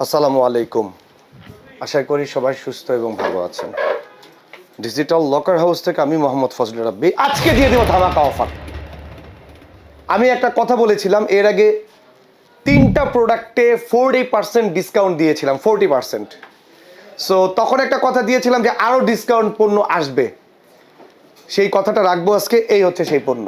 আসসালামু আলাইকুম। আশা করি সবাই সুস্থ এবং ভালো আছেন। ডিজিটাল লকার হাউস থেকে আমি মোহাম্মদ ফজলুর রাব্বি আজকে দিয়ে দেব ধামাকা অফার। আমি একটা কথা বলেছিলাম এর আগে, তিনটা প্রোডাক্টে 40% ডিসকাউন্ট দিয়েছিলাম, 40%। সো তখন একটা কথা দিয়েছিলাম যে আরও ডিসকাউন্ট পণ্য আসবে, সেই কথাটা রাখবো আজকে। এই হচ্ছে সেই পণ্য।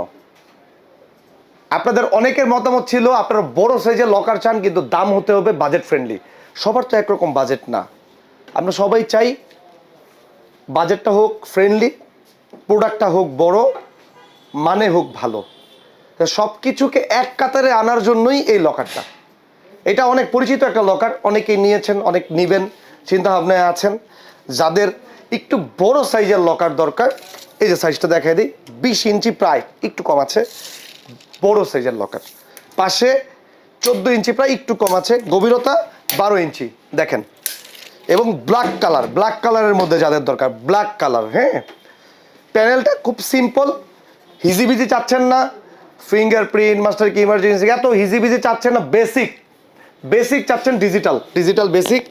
আপনাদের অনেকের মতামত ছিল আপনারা বড় সাইজের লকার চান, কিন্তু দাম হতে হবে বাজেট ফ্রেন্ডলি। সবার তো একরকম বাজেট না। আমরা সবাই চাই বাজেটটা হোক ফ্রেন্ডলি, প্রোডাক্টটা হোক বড়, মানে হোক ভালো। সব কিছুকে এক কাতারে আনার জন্যই এই লকারটা। এটা অনেক পরিচিত একটা লকার, অনেকেই নিয়েছেন, অনেক নেবেন চিন্তা ভাবনায় আছেন। যাদের একটু বড় সাইজের লকার দরকার, এই যে সাইজটা দেখাই দিই, 20 ইঞ্চি, প্রায় একটু কম আছে, বড় সাইজের লকার। পাশে 14 ইঞ্চি, প্রায় একটু কম আছে, গভীরতা 12 ইঞ্চি দেখেন। এবং ব্ল্যাক কালারের মধ্যে যাদের দরকার, ব্ল্যাক কালার। হ্যাঁ, প্যানেলটা খুব সিম্পল, হিজিবিজি চাচ্ছেন না, ফিঙ্গারপ্রিন্ট মাস্টার কি ইমার্জেন্সি এত হিজিবিজি চাচ্ছেন না, বেসিক চাচ্ছেন, ডিজিটাল বেসিক।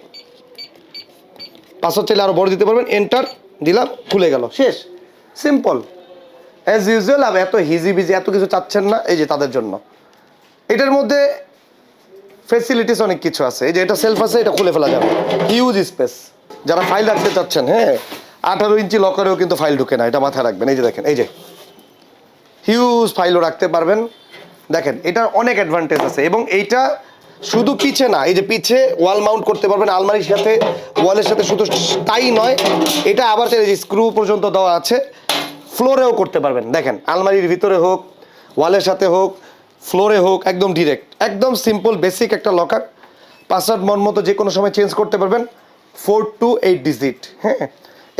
পাসওয়ার্ড চাইলে আরও বড় দিতে পারবেন, এন্টার দিলাম, খুলে গেল, শেষ। Simple as usual. আর এত হিজিবিজি এত কিছু চাচ্ছেন না, এই যে তাদের জন্য। এটার মধ্যে ফেসিলিটিস অনেক কিছু আছে। এই যে এটা সেলফ আছে, এটা খুলে ফেলা যাবে, হিউজ স্পেস। যারা ফাইল রাখতে চাচ্ছেন, হ্যাঁ, 18 ইঞ্চি লকারেও কিন্তু ফাইল ঢুকে না, এটা মাথায় রাখবেন। এই যে দেখেন, এই যে হিউজ ফাইলও রাখতে পারবেন। দেখেন এটার অনেক অ্যাডভান্টেজ আছে। এবং এইটা শুধু পিছে না, এই যে পিছে ওয়াল মাউন্ট করতে পারবেন আলমারির সাথে, ওয়ালের সাথে। শুধু তাই নয়, এটা আবার স্ক্রু পর্যন্ত দেওয়া আছে, ফ্লোরেও করতে পারবেন। দেখেন আলমারির ভিতরে হোক, ওয়ালের সাথে হোক, ফ্লোরে হোক, একদম ডিরেক্ট, একদম সিম্পল বেসিক একটা লকার। পাসওয়ার্ড মন মতো যে কোনো সময় চেঞ্জ করতে পারবেন, 4 to 8 ডিজিট। হ্যাঁ,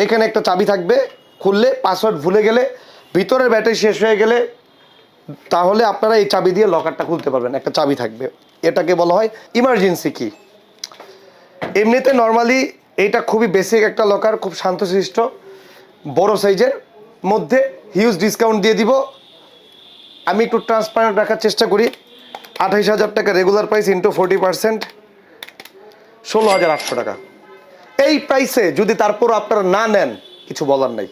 এখানে একটা চাবি থাকবে, খুললে পাসওয়ার্ড ভুলে গেলে, ভিতরের ব্যাটারি শেষ হয়ে গেলে, তাহলে আপনারা এই চাবি দিয়ে লকারটা খুলতে পারবেন, একটা চাবি থাকবে। এটাকে বলা হয় ইমার্জেন্সি কি। এমনিতে নর্মালি এইটা খুবই বেসিক একটা লকার, খুব শান্তশিষ্ট, বড় সাইজের মধ্যে হিউজ ডিসকাউন্ট দিয়ে দিব। আমি একটু ট্রান্সপারেন্ট রাখার চেষ্টা করি। 28,000 টাকা রেগুলার প্রাইস ইন্টু 40%, 16,800 টাকা। এই প্রাইসে যদি তারপর আপনারা না নেন, কিছু বলার নাই।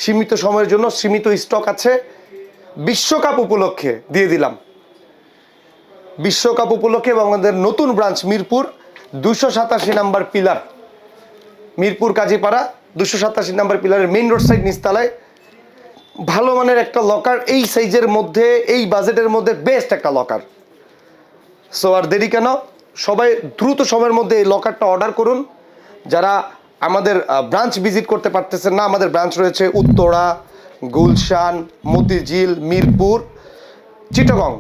সীমিত সময়ের জন্য সীমিত স্টক আছে, বিশ্বকাপ উপলক্ষে দিয়ে দিলাম। বিশ্বকাপ উপলক্ষে এবং আমাদের নতুন branch Mirpur 287 number pillar, Mirpur Kazipara 287 number পিলারের মেইন রোড সাইড নিচতলায় ভালো মানের একটা লকার, এই সাইজের মধ্যে, এই বাজেটের মধ্যে বেস্ট একটা লকার। সো আর দেরি কেন, সবাই দ্রুত সময়ের মধ্যে এই লকারটা অর্ডার করুন। যারা আমাদের ব্রাঞ্চ ভিজিট করতে পারতেছেন না, আমাদের ব্রাঞ্চ রয়েছে উত্তরা, গুলশান, মতিঝিল, মিরপুর, চিটাগং।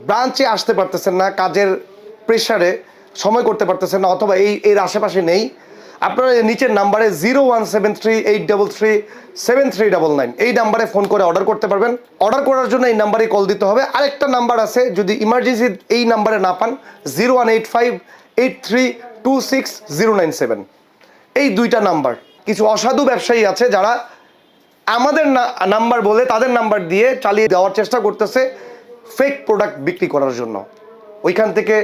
ব্রাঞ্চে আসতে পারতেছেন না, কাজের প্রেশারে সময় করতে পারতেছেন না, অথবা এর আশেপাশে নেই, আপনারা নিচের নাম্বারে 0173833739 এই নাম্বারে ফোন করে অর্ডার করতে পারবেন। অর্ডার করার জন্য এই নাম্বারে কল দিতে হবে। আরেকটা নাম্বার আছে, যদি ইমার্জেন্সি এই নাম্বারে না পান, 018583269097। এই দুইটা নাম্বার। কিছু অসাধু ব্যবসায়ী আছে যারা আমাদের নাম্বার বলে তাদের নাম্বার দিয়ে চালিয়ে দেওয়ার চেষ্টা করতেছে ফেক প্রোডাক্ট বিক্রি করার জন্য। ওইখান থেকে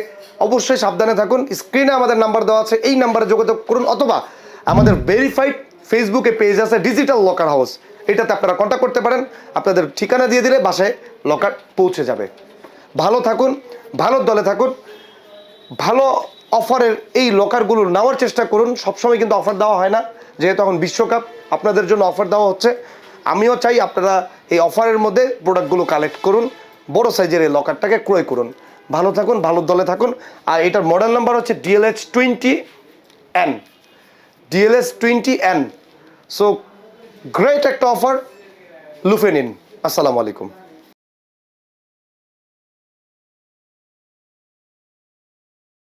অবশ্যই সাবধানে থাকুন। স্ক্রিনে আমাদের নাম্বার দেওয়া আছে, এই নাম্বারে যোগাযোগ করুন, অথবা আমাদের ভেরিফাইড ফেসবুকে পেজ আছে ডিজিটাল লকার হাউস, এটাতে আপনারা কন্ট্যাক্ট করতে পারেন। আপনাদের ঠিকানা দিয়ে দিলে বাসায় লকার পৌঁছে যাবে। ভালো থাকুন, ভালোর দলে থাকুন। ভালো অফারের এই লকারগুলো নেওয়ার চেষ্টা করুন। সবসময় কিন্তু অফার দেওয়া হয় না, যেহেতু এখন বিশ্বকাপ, আপনাদের জন্য অফার দেওয়া হচ্ছে। আমিও চাই আপনারা এই অফারের মধ্যে প্রোডাক্টগুলো কালেক্ট করুন, বড় সাইজের এই লকারটাকে ক্রয় করুন। ভালো থাকুন, ভালোর দলে থাকুন। আর এটার মডেল নাম্বার হচ্ছে DLH20N। সো গ্রেট একটা অফার, লুফে নিন। আসসালামু আলাইকুম।